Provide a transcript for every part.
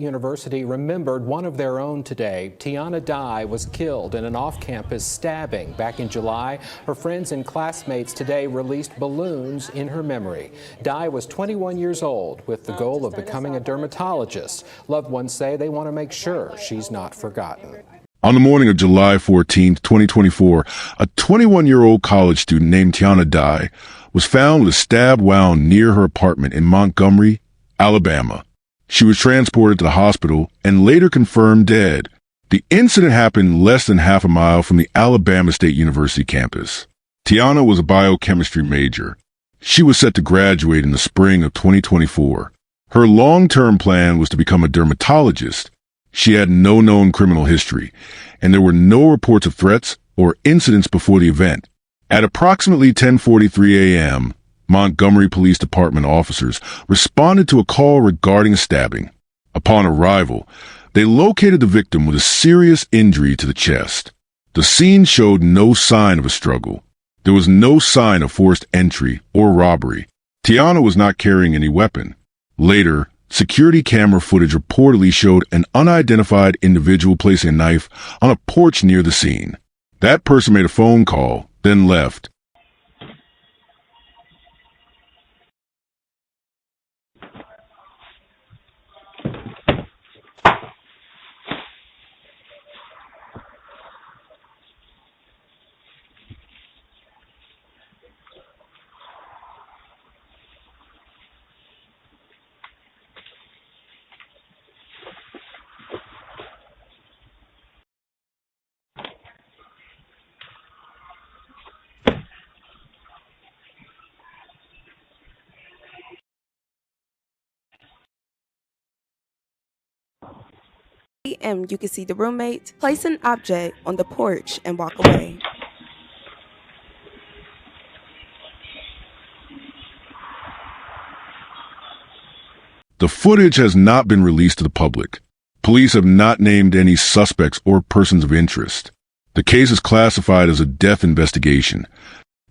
University remembered one of their own today. Tiana Dye was killed in an off-campus stabbing back in July. Her friends and classmates today released balloons in her memory. Dye was 21 years old with the goal of becoming a dermatologist. Loved ones say they want to make sure she's not forgotten. On the morning of July 14, 2024, a 21-year-old college student named Tiana Dye was found with a stab wound near her apartment in Montgomery, Alabama. She was transported to the hospital and later confirmed dead. The incident happened less than half a mile from the Alabama State University campus. Tiana was a biochemistry major. She was set to graduate in the spring of 2024. Her long-term plan was to become a dermatologist. She had no known criminal history, and there were no reports of threats or incidents before the event. At approximately 10:43 a.m., Montgomery Police Department officers responded to a call regarding a stabbing. Upon arrival, they located the victim with a serious injury to the chest. The scene showed no sign of a struggle. There was no sign of forced entry or robbery. Tiana was not carrying any weapon. Later, security camera footage reportedly showed an unidentified individual placing a knife on a porch near the scene. That person made a phone call, then left. And you can see the roommate place an object on the porch and walk away. The footage has not been released to the public. Police have not named any suspects or persons of interest. The case is classified as a death investigation.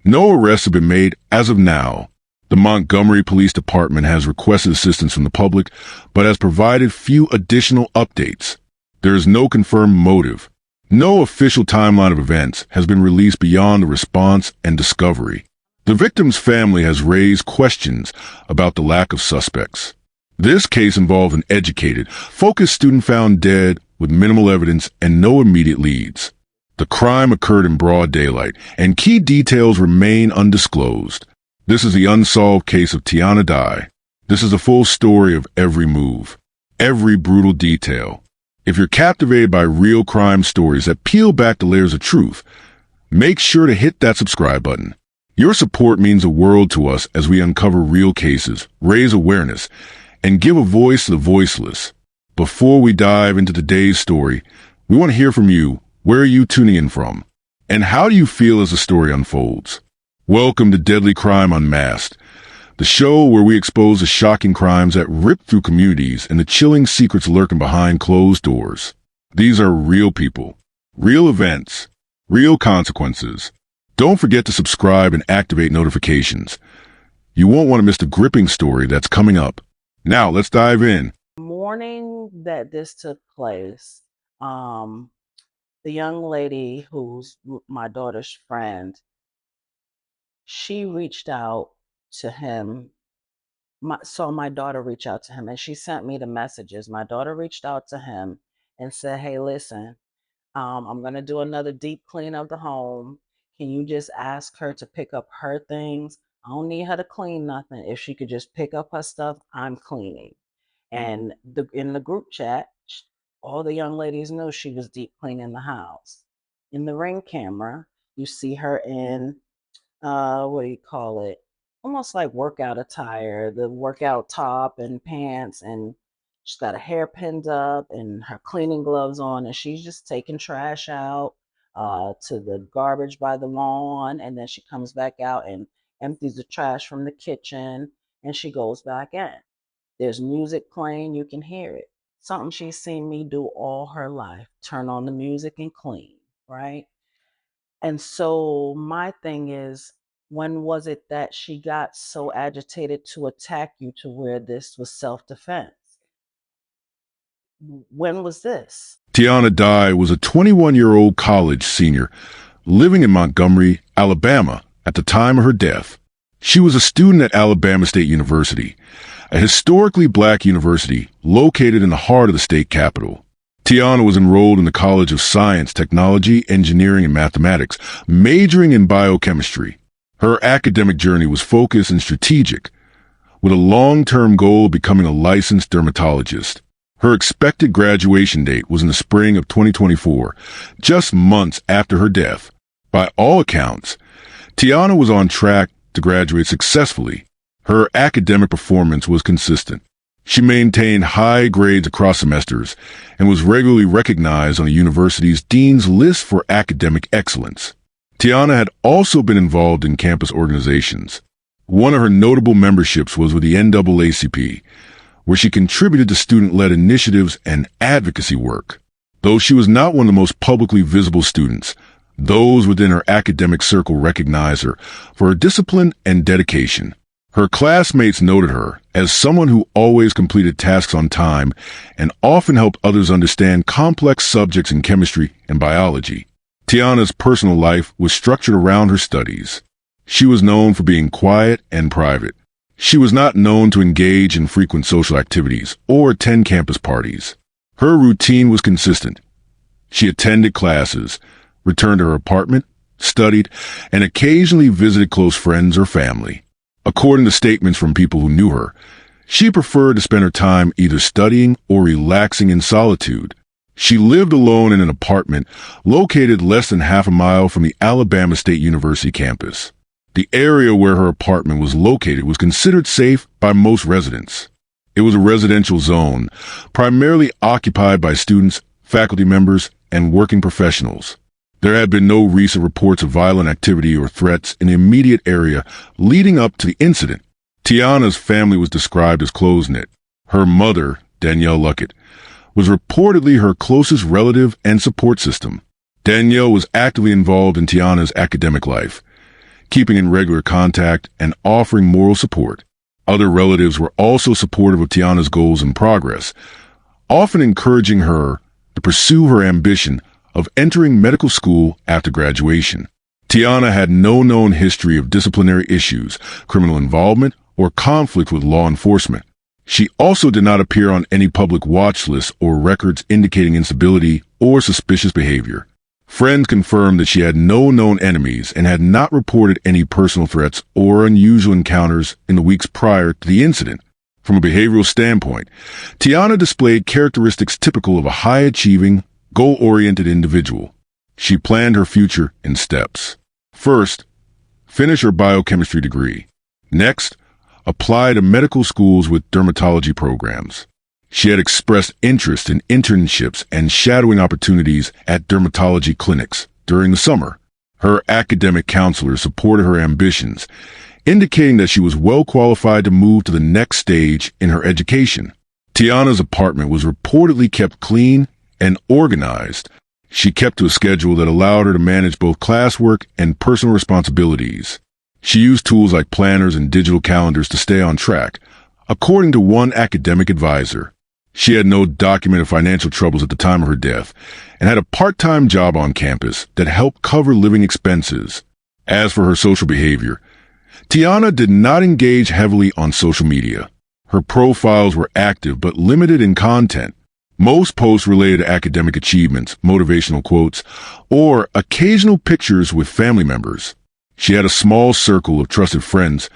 No arrests have been made as of now. The Montgomery Police Department has requested assistance from the public, but has provided few additional updates. There is no confirmed motive. No official timeline of events has been released beyond the response and discovery. The victim's family has raised questions about the lack of suspects. This case involved an educated, focused student found dead with minimal evidence and no immediate leads. The crime occurred in broad daylight, and key details remain undisclosed. This is the unsolved case of Tiana Dye. This is a full story of every move, every brutal detail. If you're captivated by real crime stories that peel back the layers of truth, make sure to hit that subscribe button. Your support means the world to us as we uncover real cases, raise awareness, and give a voice to the voiceless. Before we dive into today's story, we want to hear from you. Where are you tuning in from? And how do you feel as the story unfolds? Welcome to Deadly Crime Unmasked, the show where we expose the shocking crimes that rip through communities and the chilling secrets lurking behind closed doors. These are real people, real events, real consequences. Don't forget to subscribe and activate notifications. You won't want to miss the gripping story that's coming up. Now, let's dive in. Morning that this took place, the young lady who's my daughter's friend, she reached out to him. Saw my daughter reach out to him, and she sent me the messages. My daughter reached out to him and said, "Hey, listen, I'm gonna do another deep clean of the home. Can you just ask her to pick up her things? I don't need her to clean nothing. If she could just pick up her stuff, I'm cleaning." And in the group chat, all the young ladies knew she was deep cleaning the house. In the Ring camera, you see her in what do you call it? Almost like workout attire, the workout top and pants, and she's got her hair pinned up and her cleaning gloves on, and she's just taking trash out to the garbage by the lawn, and then she comes back out and empties the trash from the kitchen, and she goes back in. There's music playing, you can hear it. Something she's seen me do all her life. Turn on the music and clean, right? And so my thing is, when was it that she got so agitated to attack you to where this was self-defense? When was this? Tiana Dye was a 21-year-old college senior living in Montgomery, Alabama at the time of her death. She was a student at Alabama State University, a historically black university located in the heart of the state capital. Tiana was enrolled in the College of Science, Technology, Engineering, and Mathematics, majoring in biochemistry. Her academic journey was focused and strategic, with a long-term goal of becoming a licensed dermatologist. Her expected graduation date was in the spring of 2024, just months after her death. By all accounts, Tiana was on track to graduate successfully. Her academic performance was consistent. She maintained high grades across semesters and was regularly recognized on the university's dean's list for academic excellence. Tiana had also been involved in campus organizations. One of her notable memberships was with the NAACP, where she contributed to student-led initiatives and advocacy work. Though she was not one of the most publicly visible students, those within her academic circle recognized her for her discipline and dedication. Her classmates noted her as someone who always completed tasks on time and often helped others understand complex subjects in chemistry and biology. Tiana's personal life was structured around her studies. She was known for being quiet and private. She was not known to engage in frequent social activities or attend campus parties. Her routine was consistent. She attended classes, returned to her apartment, studied, and occasionally visited close friends or family. According to statements from people who knew her, she preferred to spend her time either studying or relaxing in solitude. She lived alone in an apartment located less than half a mile from the Alabama State University campus. The area where her apartment was located was considered safe by most residents. It was a residential zone, primarily occupied by students, faculty members, and working professionals. There had been no recent reports of violent activity or threats in the immediate area leading up to the incident. Tiana's family was described as close-knit. Her mother, Danielle Luckett, was reportedly her closest relative and support system. Danielle was actively involved in Tiana's academic life, keeping in regular contact and offering moral support. Other relatives were also supportive of Tiana's goals and progress, often encouraging her to pursue her ambition of entering medical school after graduation. Tiana had no known history of disciplinary issues, criminal involvement, or conflict with law enforcement. She also did not appear on any public watch lists or records indicating instability or suspicious behavior. Friends confirmed that she had no known enemies and had not reported any personal threats or unusual encounters in the weeks prior to the incident. From a behavioral standpoint, Tiana displayed characteristics typical of a high-achieving, goal-oriented individual. She planned her future in steps. First, finish her biochemistry degree. Next, apply to medical schools with dermatology programs. She had expressed interest in internships and shadowing opportunities at dermatology clinics during the summer. Her academic counselor supported her ambitions, indicating that she was well qualified to move to the next stage in her education. Tiana's apartment was reportedly kept clean and organized. She kept to a schedule that allowed her to manage both classwork and personal responsibilities. She used tools like planners and digital calendars to stay on track. According to one academic advisor, she had no documented financial troubles at the time of her death and had a part-time job on campus that helped cover living expenses. As for her social behavior, Tiana did not engage heavily on social media. Her profiles were active but limited in content. Most posts related to academic achievements, motivational quotes, or occasional pictures with family members. She had a small circle of trusted friends,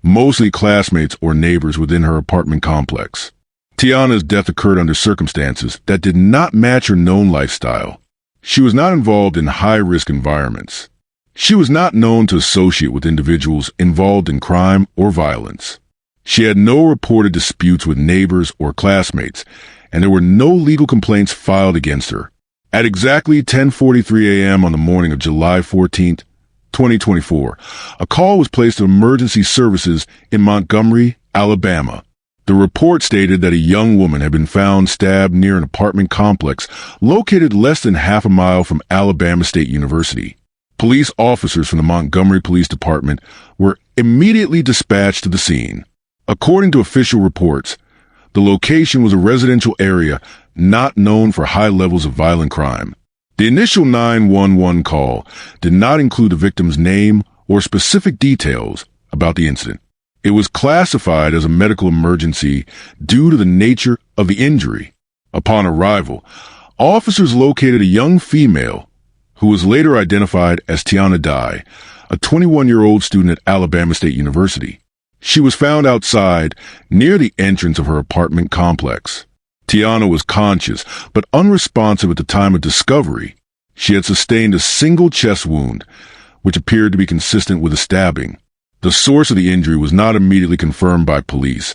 mostly classmates or neighbors within her apartment complex. Tiana's death occurred under circumstances that did not match her known lifestyle. She was not involved in high-risk environments. She was not known to associate with individuals involved in crime or violence. She had no reported disputes with neighbors or classmates, and there were no legal complaints filed against her. At exactly 10:43 a.m. on the morning of July 14, 2024, a call was placed to emergency services in Montgomery, Alabama. The report stated that a young woman had been found stabbed near an apartment complex located less than half a mile from Alabama State University. Police officers from the Montgomery Police Department were immediately dispatched to the scene. According to official reports, the location was a residential area not known for high levels of violent crime. The initial 911 call did not include the victim's name or specific details about the incident. It was classified as a medical emergency due to the nature of the injury. Upon arrival, officers located a young female who was later identified as Tiana Dye, a 21-year-old student at Alabama State University. She was found outside near the entrance of her apartment complex. Tiana was conscious but unresponsive at the time of discovery. She had sustained a single chest wound, which appeared to be consistent with a stabbing. The source of the injury was not immediately confirmed by police,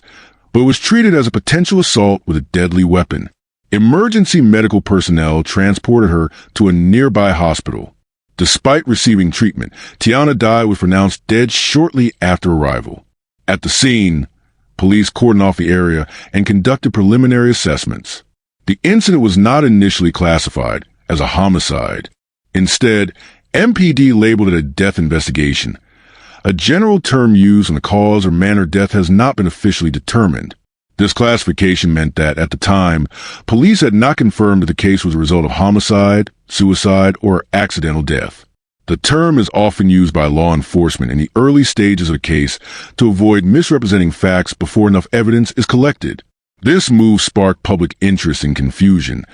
but was treated as a potential assault with a deadly weapon. Emergency medical personnel transported her to a nearby hospital. Despite receiving treatment, Tiana Dye was pronounced dead shortly after arrival. At the scene, police cordoned off the area and conducted preliminary assessments. The incident was not initially classified as a homicide. Instead, MPD labeled it a death investigation, a general term used when the cause or manner of death has not been officially determined. This classification meant that, at the time, police had not confirmed that the case was a result of homicide, suicide, or accidental death. The term is often used by law enforcement in the early stages of a case to avoid misrepresenting facts before enough evidence is collected. This move sparked public interest and confusion,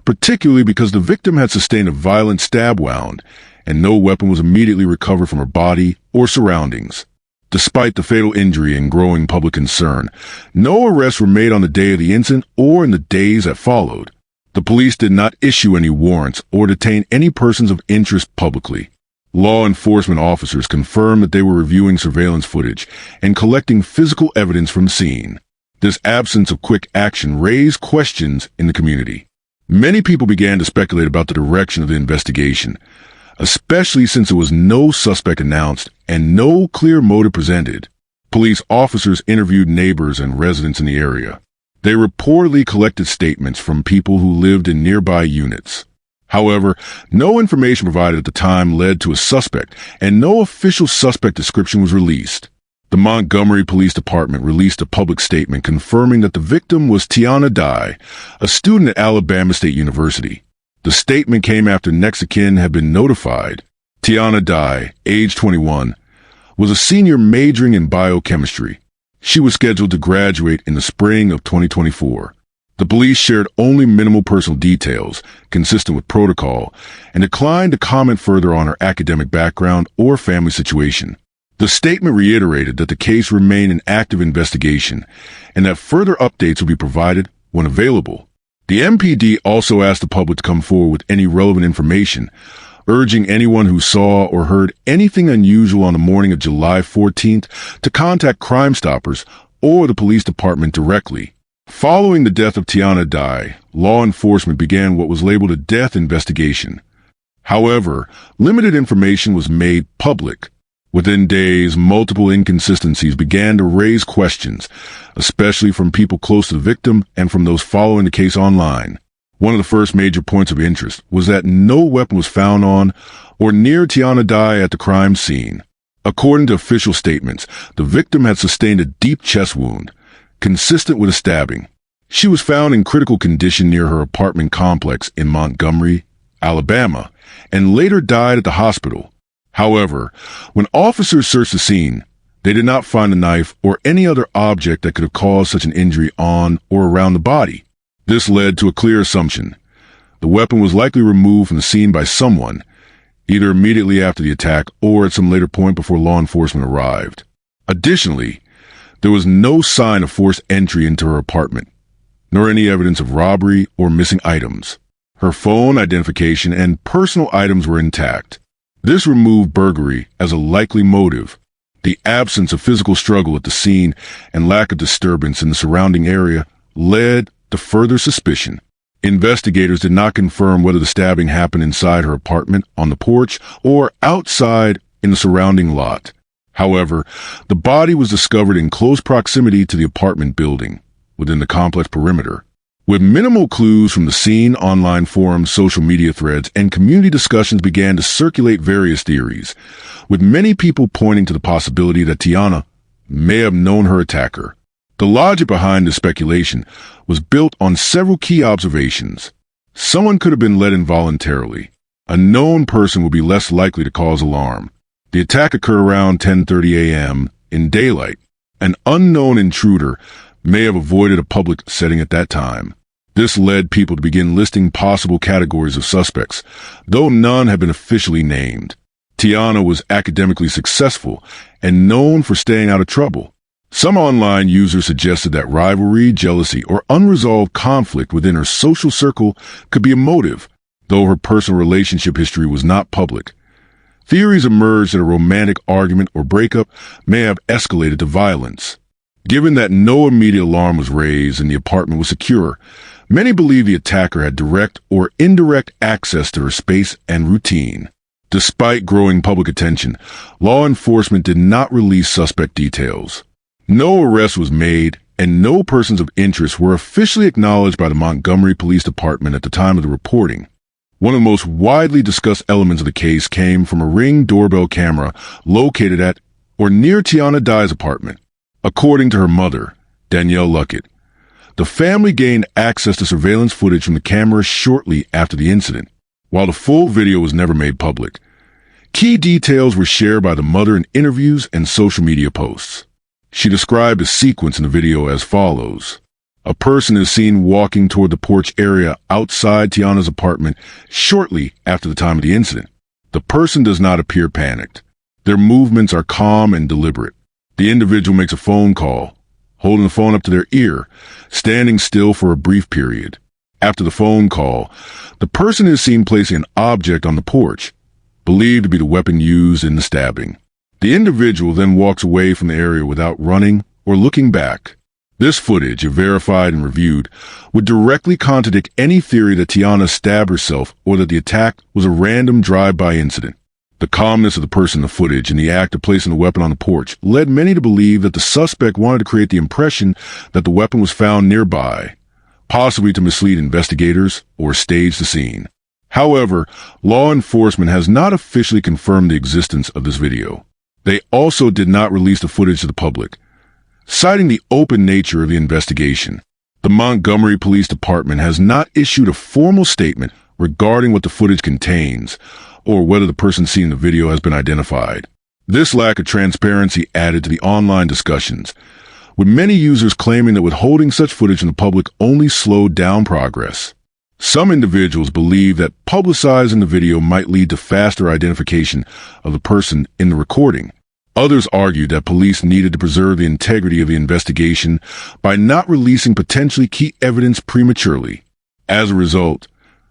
particularly because the victim had sustained a violent stab wound, and no weapon was immediately recovered from her body or surroundings. Despite the fatal injury and growing public concern, no arrests were made on the day of the incident or in the days that followed. The police did not issue any warrants or detain any persons of interest publicly. Law enforcement officers confirmed that they were reviewing surveillance footage and collecting physical evidence from the scene. This absence of quick action raised questions in the community. Many people began to speculate about the direction of the investigation, especially since there was no suspect announced and no clear motive presented. Police officers interviewed neighbors and residents in the area. They reportedly collected statements from people who lived in nearby units. However, no information provided at the time led to a suspect, and no official suspect description was released. The Montgomery Police Department released a public statement confirming that the victim was Tiana Dye, a student at Alabama State University. The statement came after next of kin had been notified. Tiana Dye, age 21, was a senior majoring in biochemistry. She was scheduled to graduate in the spring of 2024. The police shared only minimal personal details, consistent with protocol, and declined to comment further on her academic background or family situation. The statement reiterated that the case remained an active investigation and that further updates would be provided when available. The MPD also asked the public to come forward with any relevant information, urging anyone who saw or heard anything unusual on the morning of July 14th to contact Crime Stoppers or the police department directly. Following the death of Tiana Dye, law enforcement began what was labeled a death investigation. However, limited information was made public. Within days, multiple inconsistencies began to raise questions, especially from people close to the victim and from those following the case online. One of the first major points of interest was that no weapon was found on or near Tiana Dye at the crime scene. According to official statements, the victim had sustained a deep chest wound, consistent with a stabbing. She was found in critical condition near her apartment complex in Montgomery, Alabama, and later died at the hospital. However, when officers searched the scene, they did not find a knife or any other object that could have caused such an injury on or around the body. This led to a clear assumption. The weapon was likely removed from the scene by someone, either immediately after the attack or at some later point before law enforcement arrived. Additionally, there was no sign of forced entry into her apartment, nor any evidence of robbery or missing items. Her phone identification and personal items were intact. This removed burglary as a likely motive. The absence of physical struggle at the scene and lack of disturbance in the surrounding area led to further suspicion. Investigators did not confirm whether the stabbing happened inside her apartment, on the porch, or outside in the surrounding lot. However, the body was discovered in close proximity to the apartment building, within the complex perimeter. With minimal clues from the scene, online forums, social media threads, and community discussions began to circulate various theories, with many people pointing to the possibility that Tiana may have known her attacker. The logic behind this speculation was built on several key observations. Someone could have been led involuntarily. A known person would be less likely to cause alarm. The attack occurred around 10:30 a.m. in daylight. An unknown intruder may have avoided a public setting at that time. This led people to begin listing possible categories of suspects, though none have been officially named. Tiana was academically successful and known for staying out of trouble. Some online users suggested that rivalry, jealousy, or unresolved conflict within her social circle could be a motive, though her personal relationship history was not public. Theories emerged that a romantic argument or breakup may have escalated to violence. Given that no immediate alarm was raised and the apartment was secure, many believe the attacker had direct or indirect access to her space and routine. Despite growing public attention, law enforcement did not release suspect details. No arrest was made, and no persons of interest were officially acknowledged by the Montgomery Police Department at the time of the reporting. One of the most widely discussed elements of the case came from a Ring doorbell camera located at or near Tiana Dye's apartment. According to her mother, Danielle Luckett, the family gained access to surveillance footage from the camera shortly after the incident. While the full video was never made public, key details were shared by the mother in interviews and social media posts. She described a sequence in the video as follows. A person is seen walking toward the porch area outside Tiana's apartment shortly after the time of the incident. The person does not appear panicked. Their movements are calm and deliberate. The individual makes a phone call, holding the phone up to their ear, standing still for a brief period. After the phone call, the person is seen placing an object on the porch, believed to be the weapon used in the stabbing. The individual then walks away from the area without running or looking back. This footage, if verified and reviewed, would directly contradict any theory that Tiana stabbed herself or that the attack was a random drive-by incident. The calmness of the person in the footage and the act of placing the weapon on the porch led many to believe that the suspect wanted to create the impression that the weapon was found nearby, possibly to mislead investigators or stage the scene. However, law enforcement has not officially confirmed the existence of this video. They also did not release the footage to the public, citing the open nature of the investigation. The Montgomery Police Department has not issued a formal statement regarding what the footage contains or whether the person seen in the video has been identified. This lack of transparency added to the online discussions, with many users claiming that withholding such footage from the public only slowed down progress. Some individuals believe that publicizing the video might lead to faster identification of the person in the recording. Others argued that police needed to preserve the integrity of the investigation by not releasing potentially key evidence prematurely. As a result,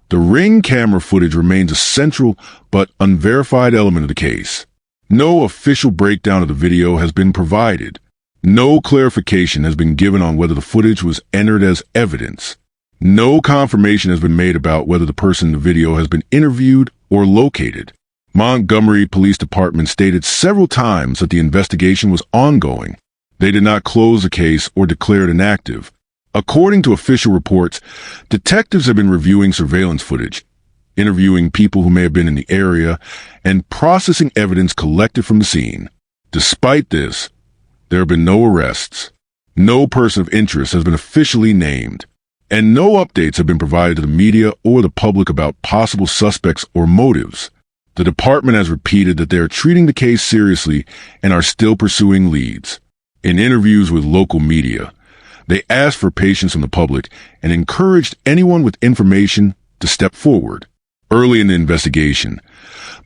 the Ring camera footage remains a central but unverified element of the case. No official breakdown of the video has been provided. No clarification has been given on whether the footage was entered as evidence. No confirmation has been made about whether the person in the video has been interviewed or located. Montgomery Police Department stated several times that the investigation was ongoing. They did not close the case or declare it inactive. According to official reports, detectives have been reviewing surveillance footage, interviewing people who may have been in the area, and processing evidence collected from the scene. Despite this, there have been no arrests. No person of interest has been officially named, and no updates have been provided to the media or the public about possible suspects or motives. The department has repeated that they are treating the case seriously and are still pursuing leads. In interviews with local media, they asked for patience from the public and encouraged anyone with information to step forward. Early in the investigation,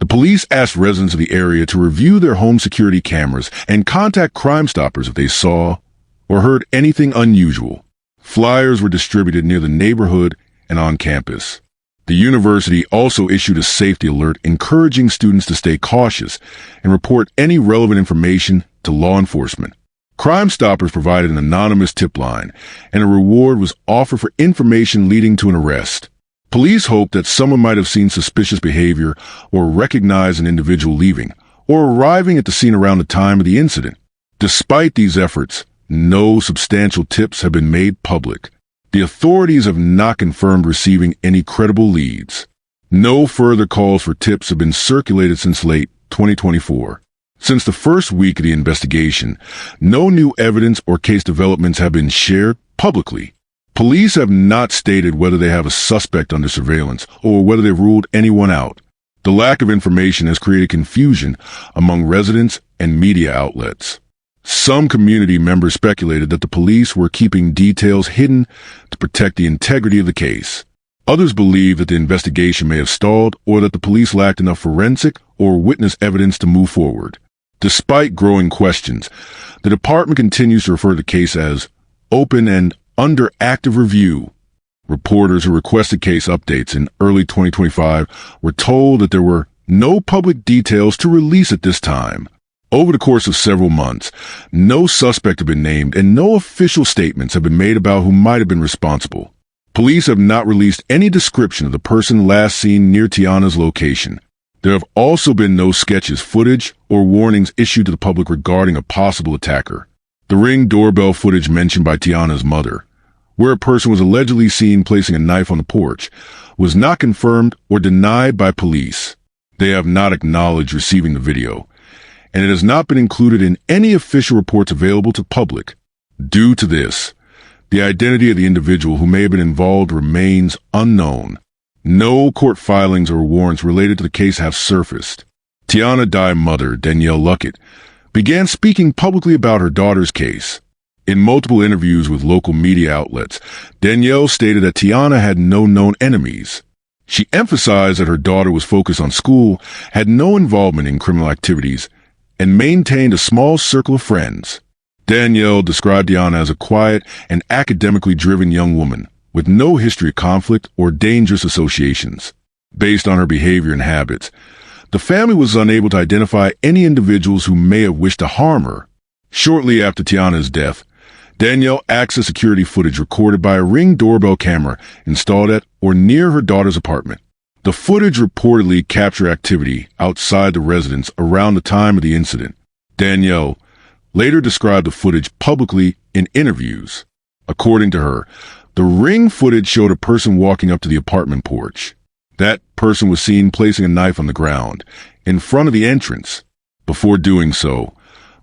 the police asked residents of the area to review their home security cameras and contact Crime Stoppers if they saw or heard anything unusual. Flyers were distributed near the neighborhood and on campus. The university also issued a safety alert encouraging students to stay cautious and report any relevant information to law enforcement. Crime Stoppers provided an anonymous tip line, and a reward was offered for information leading to an arrest. Police hoped that someone might have seen suspicious behavior or recognized an individual leaving or arriving at the scene around the time of the incident. Despite these efforts, no substantial tips have been made public. The authorities have not confirmed receiving any credible leads. No further calls for tips have been circulated since late 2024. Since the first week of the investigation, no new evidence or case developments have been shared publicly. Police have not stated whether they have a suspect under surveillance or whether they've ruled anyone out. The lack of information has created confusion among residents and media outlets. Some community members speculated that the police were keeping details hidden to protect the integrity of the case. Others believe that the investigation may have stalled or that the police lacked enough forensic or witness evidence to move forward. Despite growing questions, the department continues to refer to the case as open and under active review. Reporters who requested case updates in early 2025 were told that there were no public details to release at this time. Over the course of several months, no suspect had been named and no official statements have been made about who might have been responsible. Police have not released any description of the person last seen near Tiana's location. There have also been no sketches, footage, or warnings issued to the public regarding a possible attacker. The Ring doorbell footage mentioned by Tiana's mother, where a person was allegedly seen placing a knife on the porch, was not confirmed or denied by police. They have not acknowledged receiving the video, and it has not been included in any official reports available to the public. Due to this, the identity of the individual who may have been involved remains unknown. No court filings or warrants related to the case have surfaced. Tiana Dye mother, Danielle Luckett, began speaking publicly about her daughter's case. In multiple interviews with local media outlets, Danielle stated that Tiana had no known enemies. She emphasized that her daughter was focused on school, had no involvement in criminal activities, and maintained a small circle of friends. Danielle described Tiana as a quiet and academically driven young woman with no history of conflict or dangerous associations. Based on her behavior and habits, the family was unable to identify any individuals who may have wished to harm her. Shortly after Tiana's death, Danielle accessed security footage recorded by a Ring doorbell camera installed at or near her daughter's apartment. The footage reportedly captured activity outside the residence around the time of the incident. Danielle later described the footage publicly in interviews. According to her, the Ring footage showed a person walking up to the apartment porch. That person was seen placing a knife on the ground in front of the entrance. Before doing so,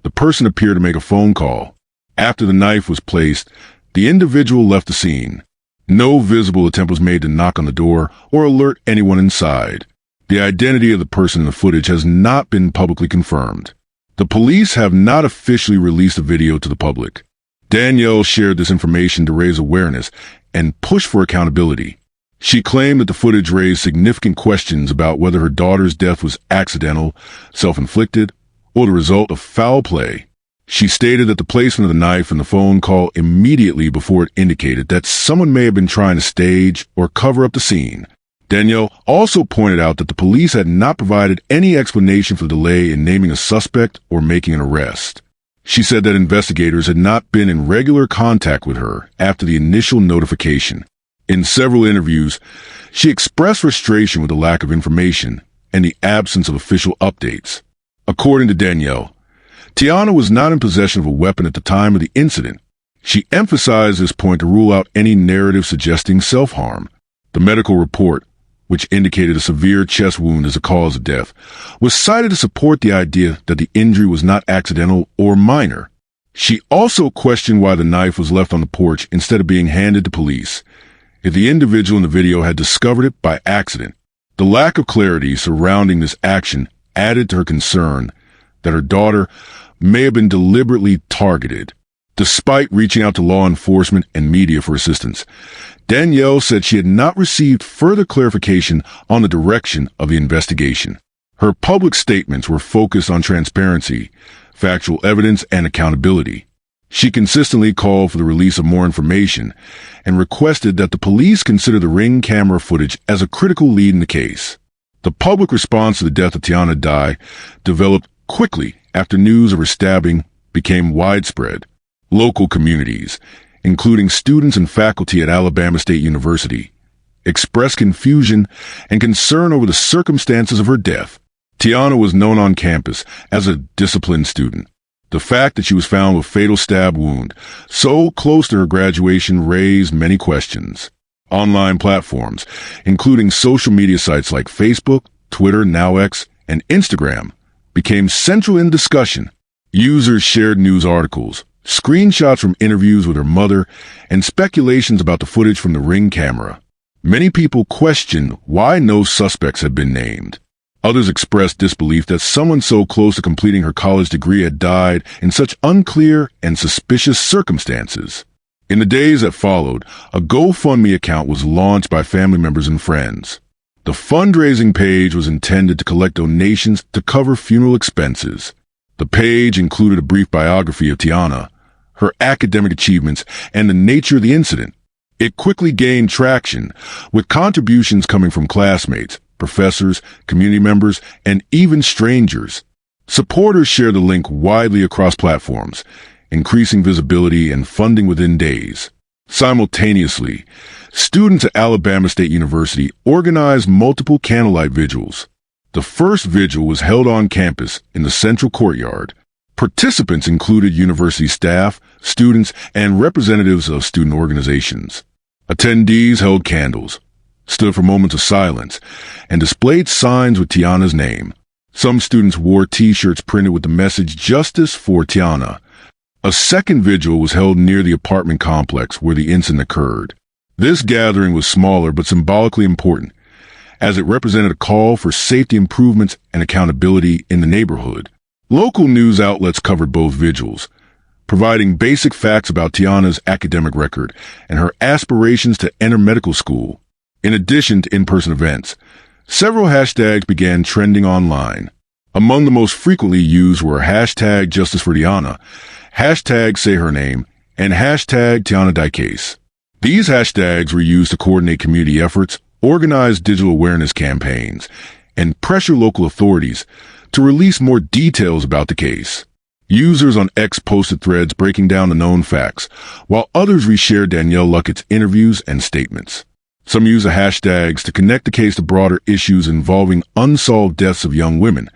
the person appeared to make a phone call. After the knife was placed, the individual left the scene. No visible attempt was made to knock on the door or alert anyone inside. The identity of the person in the footage has not been publicly confirmed. The police have not officially released the video to the public. Danielle shared this information to raise awareness and push for accountability. She claimed that the footage raised significant questions about whether her daughter's death was accidental, self-inflicted, or the result of foul play. She stated that the placement of the knife in the phone call immediately before it indicated that someone may have been trying to stage or cover up the scene. Danielle also pointed out that the police had not provided any explanation for the delay in naming a suspect or making an arrest. She said that investigators had not been in regular contact with her after the initial notification. In several interviews, she expressed frustration with the lack of information and the absence of official updates. According to Danielle, Tiana was not in possession of a weapon at the time of the incident. She emphasized this point to rule out any narrative suggesting self-harm. The medical report, which indicated a severe chest wound as a cause of death, was cited to support the idea that the injury was not accidental or minor. She also questioned why the knife was left on the porch instead of being handed to police, if the individual in the video had discovered it by accident. The lack of clarity surrounding this action added to her concern that her daughter may have been deliberately targeted. Despite reaching out to law enforcement and media for assistance, Danielle said she had not received further clarification on the direction of the investigation. Her public statements were focused on transparency, factual evidence, and accountability. She consistently called for the release of more information and requested that the police consider the Ring camera footage as a critical lead in the case. The public response to the death of Tiana Dye developed quickly after news of her stabbing became widespread. Local communities, including students and faculty at Alabama State University, expressed confusion and concern over the circumstances of her death. Tiana was known on campus as a disciplined student. The fact that she was found with a fatal stab wound so close to her graduation raised many questions. Online platforms, including social media sites like Facebook, Twitter, now X, and Instagram, became central in discussion. Users shared news articles, screenshots from interviews with her mother, and speculations about the footage from the Ring camera. Many people questioned why no suspects had been named. Others expressed disbelief that someone so close to completing her college degree had died in such unclear and suspicious circumstances. In the days that followed, a GoFundMe account was launched by family members and friends. The fundraising page was intended to collect donations to cover funeral expenses. The page included a brief biography of Tiana, her academic achievements, and the nature of the incident. It quickly gained traction, with contributions coming from classmates, professors, community members, and even strangers. Supporters shared the link widely across platforms, increasing visibility and funding within days. Simultaneously, students at Alabama State University organized multiple candlelight vigils. The first vigil was held on campus in the central courtyard. Participants included university staff, students, and representatives of student organizations. Attendees held candles, stood for moments of silence, and displayed signs with Tiana's name. Some students wore T-shirts printed with the message "Justice for Tiana." A second vigil was held near the apartment complex where the incident occurred. This gathering was smaller but symbolically important, as it represented a call for safety improvements and accountability in the neighborhood. Local news outlets covered both vigils, providing basic facts about Tiana's academic record and her aspirations to enter medical school. In addition to in-person events, several hashtags began trending online. Among the most frequently used were hashtag Justice for Tiana, hashtag Say Her Name, and hashtag Tiana Die Case. These hashtags were used to coordinate community efforts, organize digital awareness campaigns, and pressure local authorities to release more details about the case. Users on X posted threads breaking down the known facts, while others reshared Danielle Luckett's interviews and statements. Some used the hashtags to connect the case to broader issues involving unsolved deaths of young women,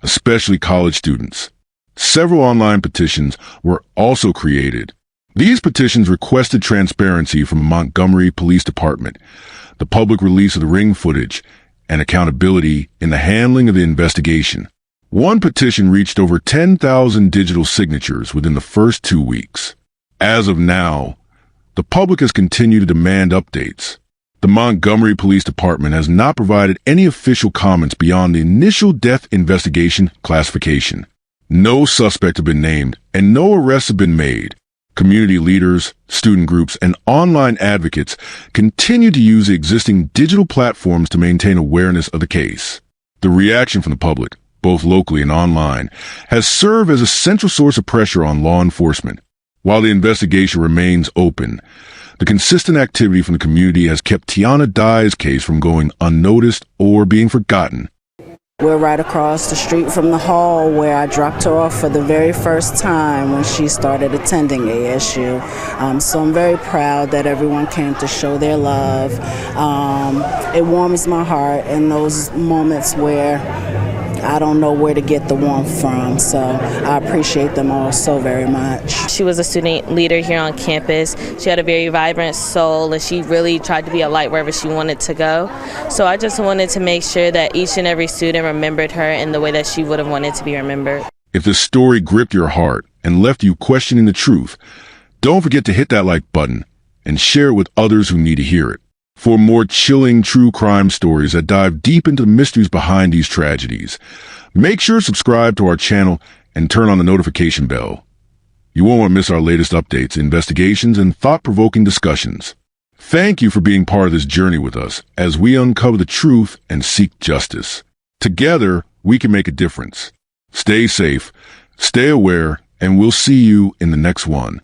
especially college students. Several online petitions were also created. These petitions requested transparency from the Montgomery Police Department, the public release of the Ring footage, and accountability in the handling of the investigation. One petition reached over 10,000 digital signatures within the first 2 weeks. As of now, the public has continued to demand updates. The Montgomery Police Department has not provided any official comments beyond the initial death investigation classification. No suspect have been named, and no arrests have been made. Community leaders, student groups, and online advocates continue to use the existing digital platforms to maintain awareness of the case. The reaction from the public, both locally and online, has served as a central source of pressure on law enforcement. While the investigation remains open, the consistent activity from the community has kept Tiana Dye's case from going unnoticed or being forgotten. We're right across the street from the hall where I dropped her off for the very first time when she started attending ASU. So I'm very proud that everyone came to show their love. It warms my heart in those moments where I don't know where to get the warmth from, so I appreciate them all so very much. She was a student leader here on campus. She had a very vibrant soul, and she really tried to be a light wherever she wanted to go. So I just wanted to make sure that each and every student remembered her in the way that she would have wanted to be remembered. If this story gripped your heart and left you questioning the truth, don't forget to hit that like button and share it with others who need to hear it. For more chilling true crime stories that dive deep into the mysteries behind these tragedies, make sure to subscribe to our channel and turn on the notification bell. You won't want to miss our latest updates, investigations, and thought-provoking discussions. Thank you for being part of this journey with us as we uncover the truth and seek justice. Together, we can make a difference. Stay safe, stay aware, and we'll see you in the next one.